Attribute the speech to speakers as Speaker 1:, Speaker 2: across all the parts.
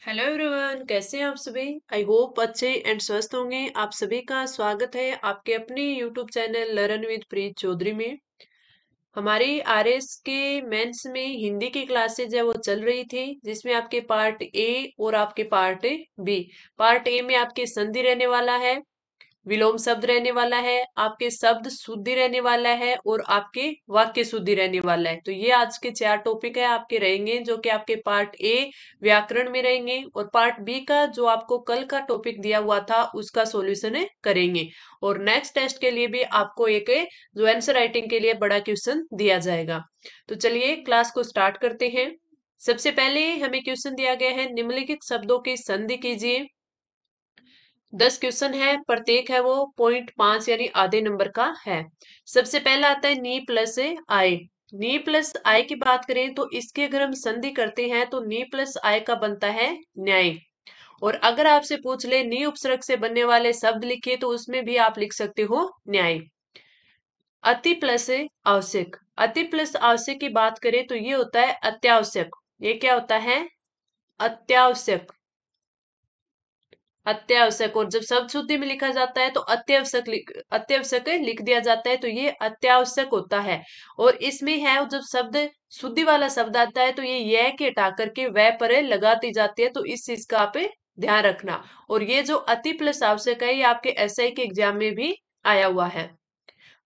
Speaker 1: Hello everyone, कैसे हैं आप सभी। आई होप अच्छे एंड स्वस्थ होंगे। आप सभी का स्वागत है आपके अपने यूट्यूब चैनल लर्न विद प्रीत चौधरी में। हमारी आरएस के मेंस में हिंदी की क्लासेज है वो चल रही थी, जिसमें आपके पार्ट ए और आपके पार्ट बी। पार्ट ए में आपके संधि रहने वाला है, विलोम शब्द रहने वाला है, आपके शब्द शुद्धि रहने वाला है और आपके वाक्य शुद्धि रहने वाला है। तो ये आज के 4 टॉपिक है आपके रहेंगे, जो कि आपके पार्ट ए व्याकरण में रहेंगे, और पार्ट बी का जो आपको कल का टॉपिक दिया हुआ था उसका सॉल्यूशन करेंगे। और नेक्स्ट टेस्ट के लिए भी आपको एक जो आंसर राइटिंग के लिए बड़ा क्वेश्चन दिया जाएगा। तो चलिए क्लास को स्टार्ट करते हैं। सबसे पहले हमें क्वेश्चन दिया गया है, निम्नलिखित शब्दों की संधि कीजिए। 10 क्वेश्चन है, प्रत्येक है वो 0.5 यानी आधे नंबर का है। सबसे पहला आता है नी प्लस आई। नी प्लस आई की बात करें तो इसके अगर हम संधि करते हैं तो नी प्लस आई का बनता है न्याय। और अगर आपसे पूछ ले नी उपसर्ग से बनने वाले शब्द लिखे तो उसमें भी आप लिख सकते हो न्याय। अति प्लस आवश्यक। अति प्लस आवश्यक की बात करें तो ये होता है अत्यावश्यक। ये क्या होता है? अत्यावश्यक। अत्यावश्यक। और जब शब्द शुद्धि में लिखा जाता है तो अत्यावश्यक लिख दिया जाता है, तो ये अत्यावश्यक होता है। और इसमें है जब शब्द शुद्धि वाला शब्द आता है तो ये य के हटा करके वह पर लगाती जाती है, तो इस चीज का आप ध्यान रखना। और ये जो अति प्लस आवश्यक है ये आपके एसआई के एग्जाम में भी आया हुआ है।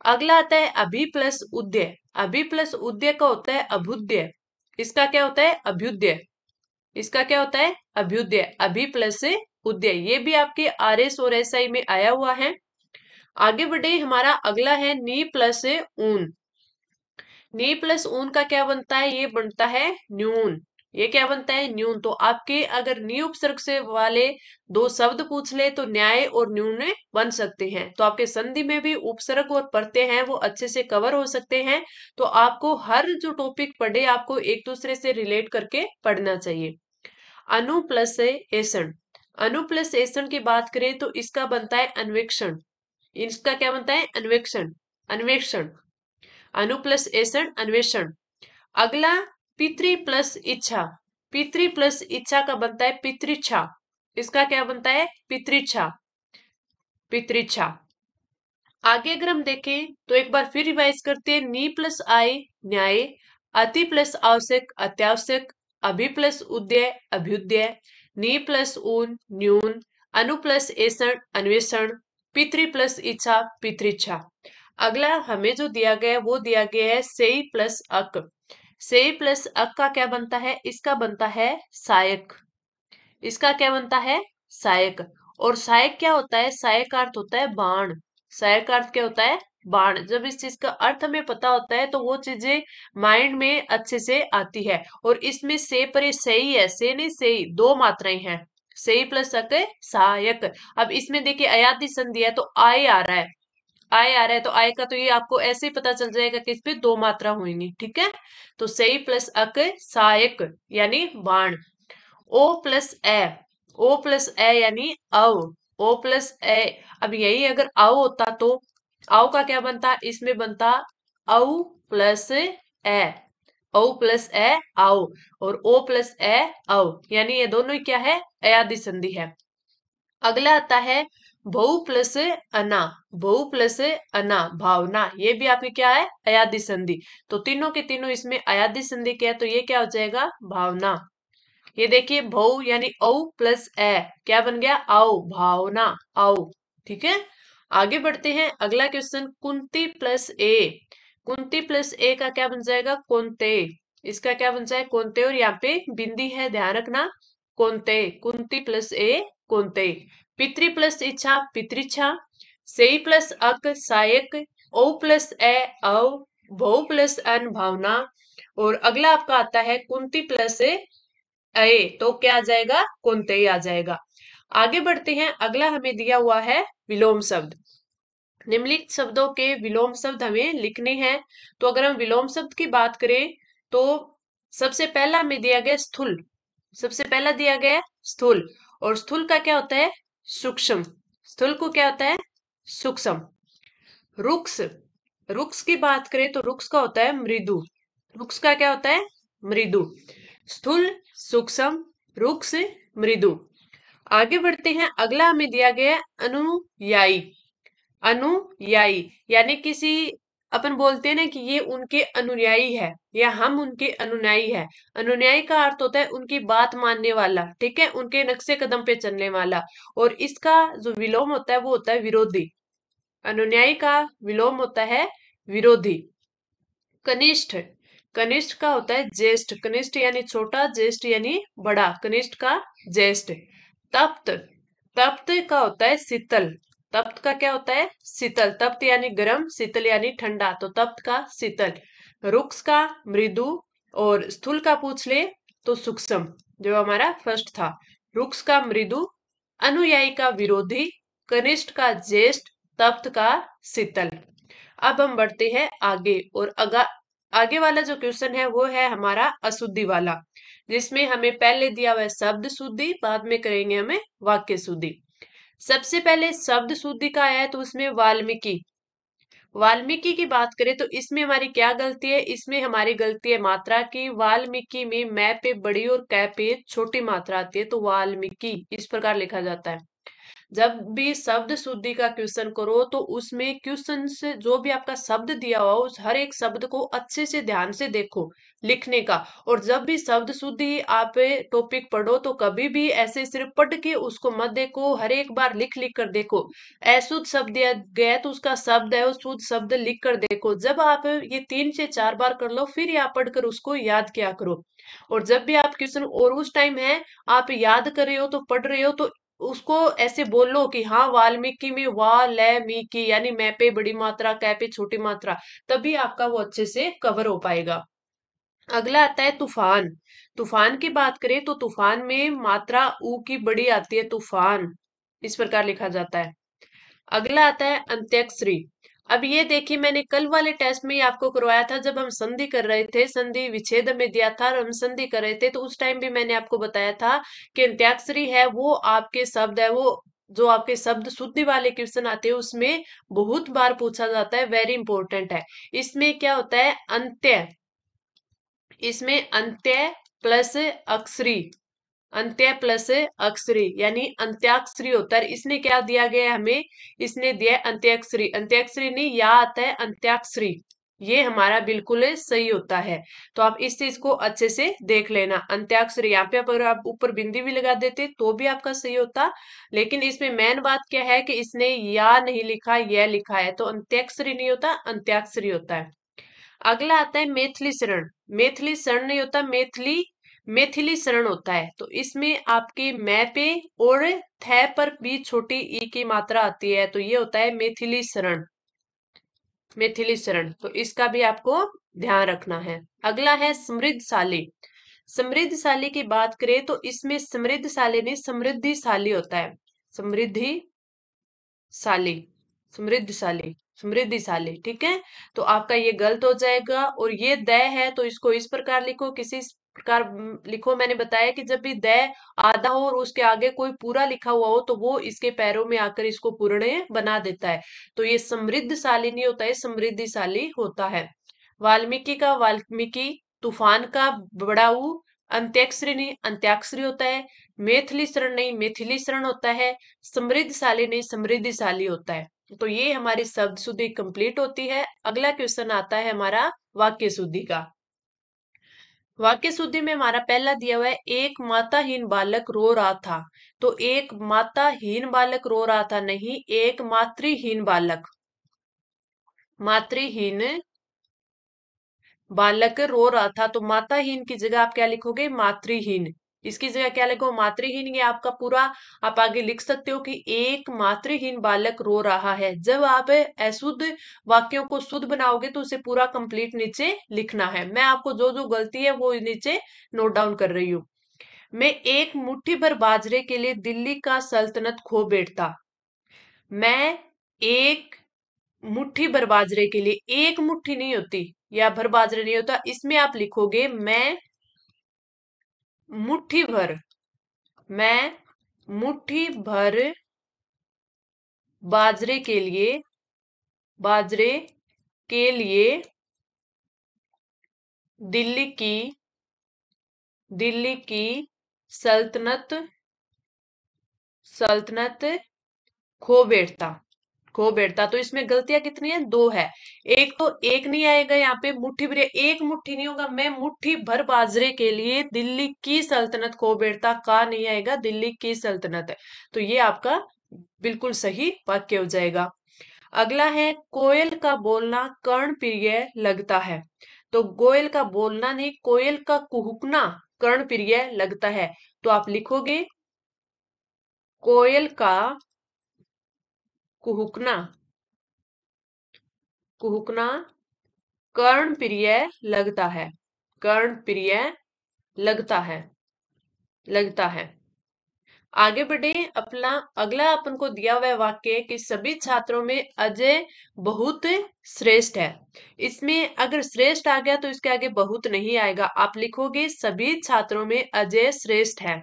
Speaker 1: अगला आता है अभि प्लस उदय। अभि प्लस उदय का होता है अभ्युदय। इसका क्या होता है? अभ्युदय। इसका क्या होता है? अभ्युदय। अभि प्लस से उदय, ये भी आपके आरएस और एसआई में आया हुआ है। आगे बढ़े, हमारा अगला है नी प्लस ऊन। नी प्लस ऊन का क्या बनता है? ये बनता है न्यून। ये क्या बनता है? न्यून। तो आपके अगर नी उपसर्ग से वाले दो शब्द पूछ ले तो न्याय और न्यून बन सकते हैं। तो आपके संधि में भी उपसर्ग और प्रत्यय हैं वो अच्छे से कवर हो सकते हैं। तो आपको हर जो टॉपिक पढ़े आपको एक दूसरे से रिलेट करके पढ़ना चाहिए। अनु प्लस एषण। अनु प्लस एषण की बात करें तो इसका बनता है अन्वेक्षण। इसका क्या बनता है? अन्वेक्षण। अन्वेक्षण। अनु प्लस एषण अन्वेषण। अगला पितृ प्लस इच्छा। पितृ प्लस इच्छा का बनता है पितृच्छा। इसका क्या बनता है? पितृच्छा। पितृच्छा। आगे अगर हम देखें तो एक बार फिर रिवाइज करते हैं। नी प्लस आई न्याय, अति प्लस आवश्यक अत्यावश्यक, अभि प्लस उदय अभ्युदय, नी प्लस ऊन न्यून, अनु प्लस एषण अन्वेषण, पितृ प्लस इच्छा पितृच्छा। अगला हमें जो दिया गया है वो दिया गया है सेई प्लस अक। सेई प्लस अक का क्या बनता है? इसका बनता है सहायक। इसका क्या बनता है? सहायक। और सहायक क्या होता है? सहायक का अर्थ होता है बाण। सहायक का अर्थ क्या होता है? बाण। जब इस चीज का अर्थ हमें पता होता है तो वो चीजें माइंड में अच्छे से आती है। और इसमें से पर सही है, से नहीं सही, दो मात्राएं हैं। सही प्लस अक सहायक। अब इसमें देखिए अयादि संधि है तो आय आ रहा है। आय आ रहा है तो आय का तो ये आपको ऐसे ही पता चल जाएगा कि इस पे दो मात्रा होंगी। ठीक है, तो सही प्लस अक सहायक यानी बाण। ओ प्लस ए। ओ प्लस ए यानी अव। ओ प्लस ए। अब यही अगर अव होता तो अव का क्या बनता? इसमें बनता औ प्लस ए। औ प्लस ए औ। और ओ प्लस ए औ, यानी ये दोनों ही क्या है? अयादि संधि है। अगला आता है बहु प्लस अना। बहु प्लस अना भावना, ये भी आपकी क्या है? अयादि संधि। तो तीनों के तीनों इसमें अयादि संधि क्या है, तो ये क्या हो जाएगा? भावना। ये देखिए भौ यानी औ प्लस ए क्या बन गया? आओ, भावना, आओ। ठीक है, आगे बढ़ते हैं। अगला क्वेश्चन कुंती प्लस ए। कुंती प्लस ए का क्या बन जाएगा? कोंते। इसका क्या बन जाए? कोंते। और यहाँ पे बिंदी है, ध्यान रखना। कोंते। कुंती प्लस ए कोंते। पितृ प्लस इच्छा पितृच्छा। सेई प्लस अक सहायक। ओ प्लस ए औ। भौ प्लस अन भावना। और अगला आपका आता है कुंती प्लस अये, तो क्या आ जाएगा? कुंते आ जाएगा। आगे बढ़ते हैं। अगला हमें दिया हुआ है विलोम शब्द। निम्नलिखित शब्दों के विलोम शब्द हमें लिखने हैं। तो अगर हम विलोम शब्द की बात करें तो सबसे पहला हमें दिया गया स्थूल। सबसे पहला दिया गया स्थूल। और स्थूल का क्या होता है? सूक्ष्म। स्थूल को क्या होता है? सूक्ष्म। रुक्स। रुक्स की बात करें तो रुक्स का होता है मृदु। रुक्स का क्या होता है? मृदु। स्थूल, सूक्ष्म, रुक्स, मृदु। आगे बढ़ते हैं, अगला हमें दिया गया है अनुयायी। अनुयायी यानी किसी, अपन बोलते हैं ना कि ये उनके अनुयायी है या हम उनके अनुयायी है। अनुयायी का अर्थ होता है उनकी बात मानने वाला, ठीक है, उनके नक्शे कदम पे चलने वाला। और इसका जो विलोम होता है वो होता है विरोधी। अनुयायी का विलोम होता है विरोधी। कनिष्ठ, कनिष्ठ का होता है ज्येष्ठ। कनिष्ठ यानी छोटा, ज्येष्ठ यानी बड़ा, कनिष्ठ का ज्येष्ठ। तप्त, तप्त का होता है शीतल। तप्त का क्या होता है? शीतल। तप्त यानी गर्म, शीतल यानी ठंडा, तो तप्त का शीतल। रुक्ष का मृदु, और स्थूल का पूछ ले तो सूक्ष्म, जो हमारा फर्स्ट था। रुक्ष का मृदु, अनुयायी का विरोधी, कनिष्ठ का ज्येष्ठ, तप्त का शीतल। अब हम बढ़ते हैं आगे, और आगे वाला जो क्वेश्चन है वो है हमारा अशुद्धि वाला, जिसमें हमें पहले दिया हुआ है शब्द शुद्धि, बाद में करेंगे हमें वाक्य शुद्धि। सबसे पहले शब्द शुद्धि का आया है तो उसमें वाल्मीकि। वाल्मीकि की बात करें तो इसमें हमारी क्या गलती है? इसमें हमारी गलती है मात्रा की। वाल्मीकि में मैं पे बड़ी और कै पे छोटी मात्रा आती है, तो वाल्मीकि इस प्रकार लिखा जाता है। जब भी शब्द शुद्धि का क्वेश्चन करो तो उसमें क्वेश्चन से जो भी आपका शब्द दिया हुआ उस हर एक शब्द को अच्छे से ध्यान से देखो लिखने का। और जब भी शब्द शुद्धि आप टॉपिक पढ़ो तो कभी भी ऐसे सिर्फ पढ़ के उसको मत देखो, हर एक बार लिख लिख कर देखो। अशुद्ध शब्द दिया गया है तो उसका शब्द है वो शुद्ध शब्द लिख कर देखो। जब आप ये 3 से 4 बार कर लो फिर आप पढ़कर उसको याद किया करो। और जब भी आप क्वेश्चन और उस टाइम है आप याद कर रहे हो तो पढ़ रहे हो तो उसको ऐसे बोलो कि हाँ वाल्मीकि में वा ले मी की, यानी मैं पे बड़ी मात्रा कै पे छोटी मात्रा, तभी आपका वो अच्छे से कवर हो पाएगा। अगला आता है तूफान। तूफान की बात करें तो तूफान में मात्रा ऊ की बड़ी आती है, तूफान इस प्रकार लिखा जाता है। अगला आता है अंत्याक्षरी। अब ये देखिए मैंने कल वाले टेस्ट में ही आपको करवाया था, जब हम संधि कर रहे थे, संधि विच्छेद में दिया था और हम संधि कर रहे थे, तो उस टाइम भी मैंने आपको बताया था कि अंत्याक्षरी है वो आपके शब्द है वो जो आपके शब्द शुद्धि वाले क्वेश्चन आते हैं उसमें बहुत बार पूछा जाता है, वेरी इंपॉर्टेंट है। इसमें क्या होता है? अंत्य, इसमें अंत्य प्लस अक्षरी, अंत्य प्लस अक्षरी यानी अंत्याक्षरी होता है। इसने क्या दिया गया है हमें? इसने दिया है अंत्याक्षरी। अंत्याक्षरी नहीं, या आता है अंत्याक्षरी, ये हमारा बिल्कुल सही होता है। तो आप इस चीज को अच्छे से देख लेना। अंत्याक्षरी यहाँ पे अगर आप ऊपर बिंदी भी लगा देते तो भी आपका सही होता, लेकिन इसमें मेन बात क्या है कि इसने या नहीं लिखा, यह लिखा है, तो अंत्याक्षरी नहीं होता, अंत्याक्षरी होता है। अगला आता है मैथिली शरण। मैथिली शरण नहीं होता, मैथिली, मैथिली शरण होता है। तो इसमें आपके मैं पे और थे पर भी छोटी ई की मात्रा आती है, तो ये होता है मैथिली शरण। मैथिली शरण, तो इसका भी आपको ध्यान रखना है। अगला है समृद्धशाली। समृद्धशाली की बात करें तो इसमें समृद्धशाली नहीं समृद्धिशाली होता है। समृद्धिशाली, समृद्धशाली, समृद्धिशाली, ठीक है। तो आपका ये गलत हो जाएगा। और ये द है तो इसको इस प्रकार लिखो, किसी प्रकार लिखो। मैंने बताया कि जब भी द आधा हो और उसके आगे कोई पूरा लिखा हुआ हो तो वो इसके पैरों में आकर इसको पूर्ण बना देता है। तो ये समृद्धशाली नहीं होता है, समृद्धिशाली होता है। वाल्मीकि का वाल्मीकि, तूफान का बड़ाऊ, अंत्याक्षरी नहीं अंत्याक्षरी होता है, मैथिली शरण नहीं मैथिली शरण होता है, समृद्धशाली नहीं समृद्धिशाली होता है। तो ये हमारी शब्द शुद्धि कंप्लीट होती है। अगला क्वेश्चन आता है हमारा वाक्य शुद्धि का। वाक्य शुद्धि में हमारा पहला दिया हुआ है एक माताहीन बालक रो रहा था। तो एक माताहीन बालक रो रहा था नहीं, एक मातृहीन बालक, मातृहीन बालक रो रहा था। तो माताहीन की जगह आप क्या लिखोगे? मातृहीन। इसकी जगह क्या लिखो? मातृहीन। ये आपका पूरा आप आगे लिख सकते हो कि एक मातृहीन बालक रो रहा है। जब आप अशुद्ध वाक्यों को शुद्ध बनाओगे तो उसे पूरा कंप्लीट नीचे लिखना है। मैं आपको जो जो गलती है वो नीचे नोट डाउन कर रही हूँ। मैं एक मुट्ठी भर बाजरे के लिए दिल्ली का सल्तनत खो बैठता। मैं एक मुट्ठी भर बाजरे के लिए, एक मुट्ठी नहीं होती या भर बाजरे नहीं होता, इसमें आप लिखोगे मैं मुट्ठी भर, मैं मुट्ठी भर बाजरे के लिए, बाजरे के लिए दिल्ली की, दिल्ली की सल्तनत सल्तनत खो बैठता, खो बैठता। तो इसमें गलतियां कितनी है? दो है। एक तो एक नहीं आएगा यहाँ पे, मुट्ठी भर, एक मुट्ठी नहीं होगा, मैं मुट्ठी भर बाजरे के लिए दिल्ली की सल्तनत खो बैठता, का नहीं आएगा, दिल्ली की सल्तनत है। तो ये आपका बिल्कुल सही वाक्य हो जाएगा। अगला है कोयल का बोलना कर्ण प्रिय लगता है। तो कोयल का बोलना नहीं, कोयल का कुहुकना कर्ण प्रिय लगता है। तो आप लिखोगे कोयल का कुहुकना, कुहुकना कर्ण प्रिय लगता है, कर्ण प्रिय लगता है, लगता है। आगे बढ़े। अपना अगला अपन को दिया हुआ है वाक्य कि सभी छात्रों में अजय बहुत श्रेष्ठ है। इसमें अगर श्रेष्ठ आ गया तो इसके आगे बहुत नहीं आएगा, आप लिखोगे सभी छात्रों में अजय श्रेष्ठ है,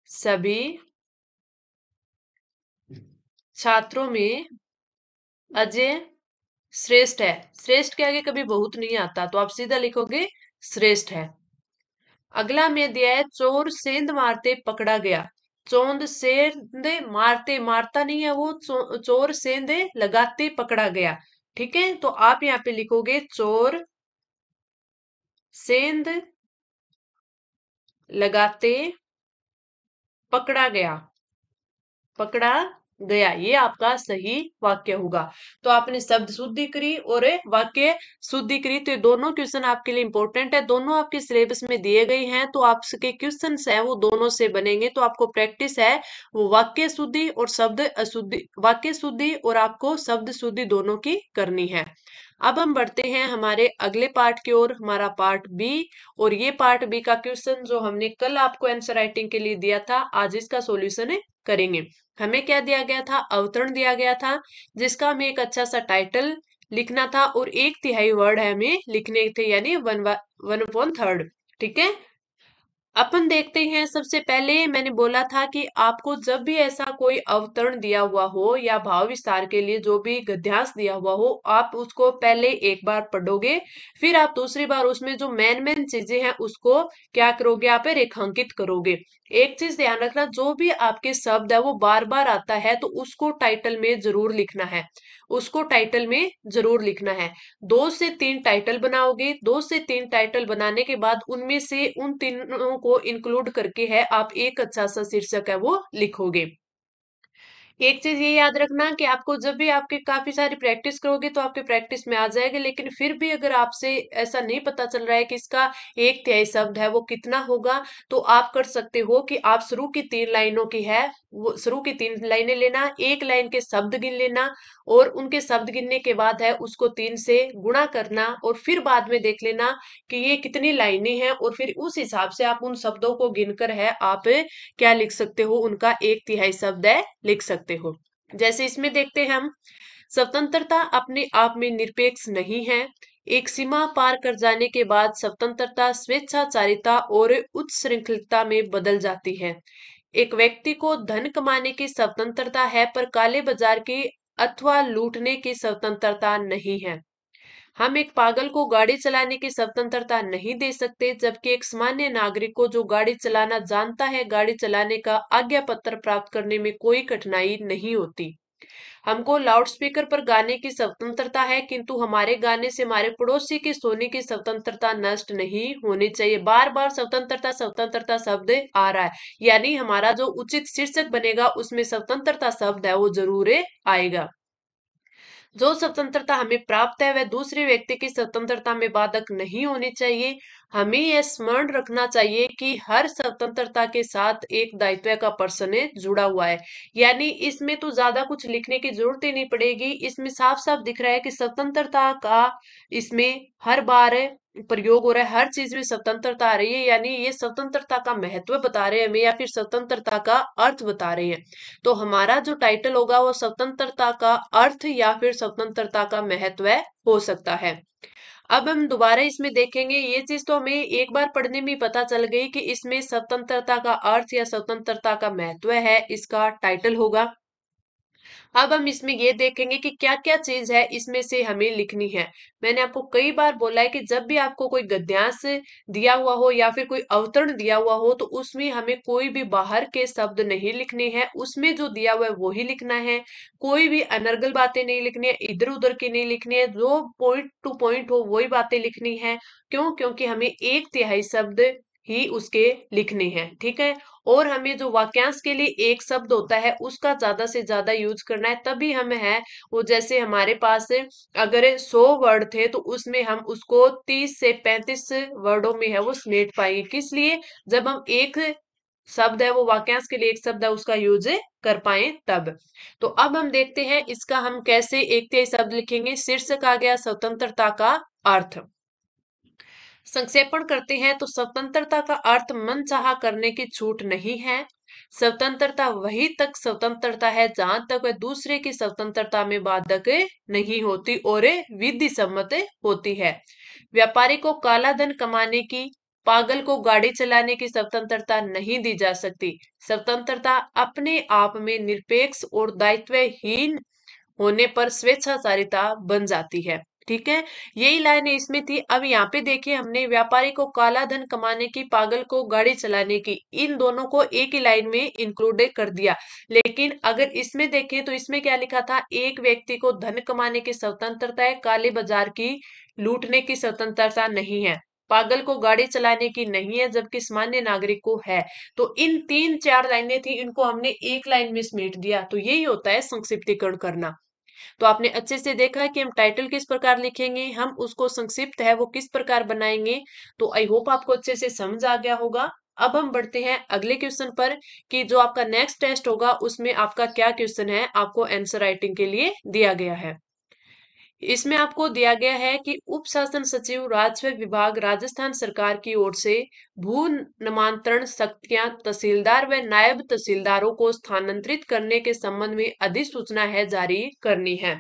Speaker 1: सभी छात्रों में अजय श्रेष्ठ है। श्रेष्ठ के आगे कभी बहुत नहीं आता, तो आप सीधा लिखोगे श्रेष्ठ है। अगला में दिया है चोर सेंध मारते पकड़ा गया। चोंद सेंध मारते, मारता नहीं है वो, चोर सेंध लगाते पकड़ा गया। ठीक है, तो आप यहाँ पे लिखोगे चोर सेंध लगाते पकड़ा गया, पकड़ा गया। ये आपका सही वाक्य होगा। तो आपने शब्द शुद्धि करी और वाक्य शुद्धि करी, तो ये दोनों क्वेश्चन आपके लिए इंपॉर्टेंट है, दोनों आपके सिलेबस में दिए गए हैं। तो आपके क्वेश्चन है वो दोनों से बनेंगे। तो आपको प्रैक्टिस है वो वाक्य शुद्धि और शब्द अशुद्धि, वाक्य शुद्धि और आपको शब्द शुद्धि दोनों की करनी है। अब हम बढ़ते हैं हमारे अगले पार्ट की ओर, हमारा पार्ट बी। और ये पार्ट बी का क्वेश्चन जो हमने कल आपको आंसर राइटिंग के लिए दिया था, आज इसका सॉल्यूशन करेंगे। हमें क्या दिया गया था? अवतरण दिया गया था, जिसका हमें एक अच्छा सा टाइटल लिखना था और 1/3 वर्ड है हमें लिखने थे, यानी 1/3। ठीक है, अपन देखते हैं। सबसे पहले मैंने बोला था कि आपको जब भी ऐसा कोई अवतरण दिया हुआ हो या भाव विस्तार के लिए जो भी गद्यांश दिया हुआ हो, आप उसको पहले एक बार पढ़ोगे, फिर आप दूसरी बार उसमें जो मेन मेन चीजें हैं उसको क्या करोगे? आप रेखांकित करोगे। एक चीज ध्यान रखना, जो भी आपके शब्द है वो बार बार आता है तो उसको टाइटल में जरूर लिखना है, उसको टाइटल में जरूर लिखना है। 2 से 3 टाइटल बनाओगे, 2 से 3 टाइटल बनाने के बाद उनमें से उन तीनों को इंक्लूड करके है आप एक अच्छा सा शीर्षक है वो लिखोगे। एक चीज ये याद रखना कि आपको जब भी आपके काफी सारी प्रैक्टिस करोगे तो आपके प्रैक्टिस में आ जाएगा, लेकिन फिर भी अगर आपसे ऐसा नहीं पता चल रहा है कि इसका 1/3 शब्द है वो कितना होगा, तो आप कर सकते हो कि आप शुरू की 3 लाइनों की है वो शुरू की 3 लाइनें लेना, एक लाइन के शब्द गिन लेना और उनके शब्द गिनने के बाद है उसको 3 से गुणा करना और फिर बाद में देख लेना कि ये कितनी लाइनें हैं और फिर उस हिसाब से आप उन शब्दों को गिनकर है आप क्या लिख सकते हो? उनका 1/3 शब्द है लिख सकते हो। जैसे इसमें देखते हैं हम, स्वतंत्रता अपने आप में निरपेक्ष नहीं है। एक सीमा पार कर जाने के बाद स्वतंत्रता स्वेच्छाचारिता और उच्च श्रृंखलता में बदल जाती है। एक व्यक्ति को धन कमाने की स्वतंत्रता है पर काले बाजार की अथवा लूटने की स्वतंत्रता नहीं है। हम एक पागल को गाड़ी चलाने की स्वतंत्रता नहीं दे सकते, जबकि एक सामान्य नागरिक को जो गाड़ी चलाना जानता है, गाड़ी चलाने का आज्ञा पत्र प्राप्त करने में कोई कठिनाई नहीं होती। हमको लाउडस्पीकर पर गाने की स्वतंत्रता है, किंतु हमारे गाने से हमारे पड़ोसी के सोने की स्वतंत्रता नष्ट नहीं होनी चाहिए। बार बार स्वतंत्रता स्वतंत्रता शब्द आ रहा है, यानी हमारा जो उचित शीर्षक बनेगा उसमें स्वतंत्रता शब्द है वो जरूर आएगा। जो स्वतंत्रता हमें प्राप्त है वह दूसरे व्यक्ति की स्वतंत्रता में बाधक नहीं होनी चाहिए। हमें यह स्मरण रखना चाहिए कि हर स्वतंत्रता के साथ एक दायित्व का प्रश्न जुड़ा हुआ है। यानी इसमें तो ज्यादा कुछ लिखने की जरूरत ही नहीं पड़ेगी, इसमें साफ साफ दिख रहा है कि स्वतंत्रता का इसमें हर बार प्रयोग हो रहा है, हर चीज में स्वतंत्रता आ रही है, यानी ये स्वतंत्रता का महत्व बता रहे हैं हमें या फिर स्वतंत्रता का अर्थ बता रहे हैं। तो हमारा जो टाइटल होगा वो स्वतंत्रता का अर्थ या फिर स्वतंत्रता का महत्व हो सकता है। अब हम दोबारा इसमें देखेंगे, ये चीज तो हमें एक बार पढ़ने में पता चल गई कि इसमें स्वतंत्रता का अर्थ या स्वतंत्रता का महत्व है, इसका टाइटल होगा। अब हम इसमें ये देखेंगे कि क्या क्या चीज है इसमें से हमें लिखनी है। मैंने आपको कई बार बोला है कि जब भी आपको कोई गद्यांश दिया हुआ हो या फिर कोई अवतरण दिया हुआ हो तो उसमें हमें कोई भी बाहर के शब्द नहीं लिखने हैं, उसमें जो दिया हुआ है वो ही लिखना है। कोई भी अनर्गल बातें नहीं लिखनी है, इधर उधर की नहीं लिखनी है, जो पॉइंट टू पॉइंट हो वही बातें लिखनी है। क्यों? क्योंकि हमें एक तिहाई शब्द ही उसके लिखने हैं, ठीक है। और हमें जो वाक्यांश के लिए एक शब्द होता है उसका ज्यादा से ज्यादा यूज करना है, तभी हम है वो, जैसे हमारे पास अगर 100 वर्ड थे तो उसमें हम उसको 30 से 35 वर्डों में है वो समेट पाएंगे। किस लिए? जब हम एक शब्द है वो वाक्यांश के लिए एक शब्द है उसका यूज कर पाए तब। तो अब हम देखते हैं इसका हम कैसे एक तिहाई शब्द लिखेंगे। शीर्षक आ गया स्वतंत्रता का अर्थ। संक्षेपण करते हैं तो स्वतंत्रता का अर्थ मनचाहा करने की छूट नहीं है। स्वतंत्रता वही तक स्वतंत्रता है जहां तक वह दूसरे की स्वतंत्रता में बाधक नहीं होती और विधि सम्मत होती है। व्यापारी को काला धन कमाने की, पागल को गाड़ी चलाने की स्वतंत्रता नहीं दी जा सकती। स्वतंत्रता अपने आप में निरपेक्ष और दायित्वहीन होने पर स्वेच्छाचारिता बन जाती है। ठीक है, यही लाइन इसमें थी। अब यहाँ पे देखिए हमने व्यापारी को काला धन कमाने की, पागल को गाड़ी चलाने की, इन दोनों को एक ही लाइन में इंक्लूड कर दिया। लेकिन अगर इसमें देखें तो इसमें क्या लिखा था? एक व्यक्ति को धन कमाने की स्वतंत्रता है, काले बाजार की लूटने की स्वतंत्रता नहीं है। पागल को गाड़ी चलाने की नहीं है, जबकि सामान्य नागरिक को है। तो इन तीन चार लाइनें थी, इनको हमने एक लाइन में समेट दिया। तो यही होता है संक्षिप्तीकरण करना। तो आपने अच्छे से देखा है कि हम टाइटल किस प्रकार लिखेंगे, हम उसको संक्षिप्त है वो किस प्रकार बनाएंगे। तो आई होप आपको अच्छे से समझ आ गया होगा। अब हम बढ़ते हैं अगले क्वेश्चन पर कि जो आपका नेक्स्ट टेस्ट होगा उसमें आपका क्या क्वेश्चन है आपको आंसर राइटिंग के लिए दिया गया है। इसमें आपको दिया गया है कि उप शासन सचिव राजस्व विभाग राजस्थान सरकार की ओर से भू नामांतरण शक्तियां तहसीलदार व नायब तहसीलदारों को स्थानांतरित करने के संबंध में अधिसूचना है जारी करनी है।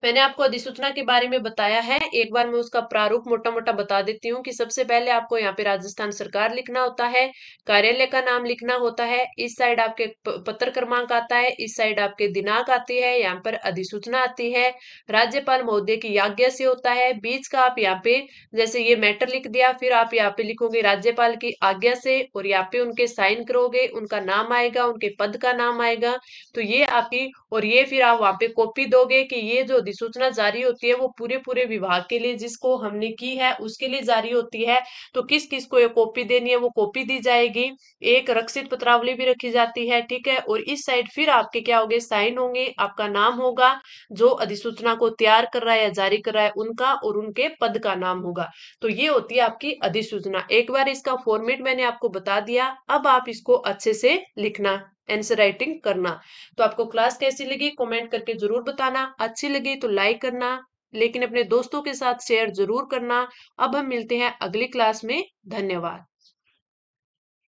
Speaker 1: मैंने आपको अधिसूचना के बारे में बताया है, एक बार मैं उसका प्रारूप मोटा मोटा बता देती हूँ कि सबसे पहले आपको यहाँ पे राजस्थान सरकार लिखना होता है, कार्यालय का नाम लिखना होता है, इस साइड आपके पत्र क्रमांक आता है, इस साइड आपके दिनांक आती है, यहाँ पर अधिसूचना आती है, राज्यपाल महोदय की आज्ञा से होता है। बीच का आप यहाँ पे जैसे ये मैटर लिख दिया, फिर आप यहाँ पे लिखोगे राज्यपाल की आज्ञा से, और यहाँ पे उनके साइन करोगे, उनका नाम आएगा, उनके पद का नाम आएगा। तो ये आपकी, और ये फिर आप वहां पे कॉपी दोगे कि ये जो अधिसूचना जारी होती है वो पूरे पूरे विभाग के लिए जिसको हमने की है उसके लिए जारी होती है। तो किस किस को ये कॉपी देनी है वो कॉपी दी जाएगी। एक रक्षित पत्रावली भी रखी जाती है, ठीक है। और इस साइड फिर आपके क्या होंगे? साइन होंगे, आपका नाम होगा, जो अधिसूचना को तैयार कर रहा है या जारी कर रहा है उनका, और उनके पद का नाम होगा। तो ये होती है आपकी अधिसूचना। एक बार इसका फॉर्मेट मैंने आपको बता दिया, अब आप इसको अच्छे से लिखना, आंसर राइटिंग करना। तो आपको क्लास कैसी लगी कमेंट करके जरूर बताना, अच्छी लगी तो लाइक करना, लेकिन अपने दोस्तों के साथ शेयर जरूर करना। अब हम मिलते हैं अगली क्लास में। धन्यवाद।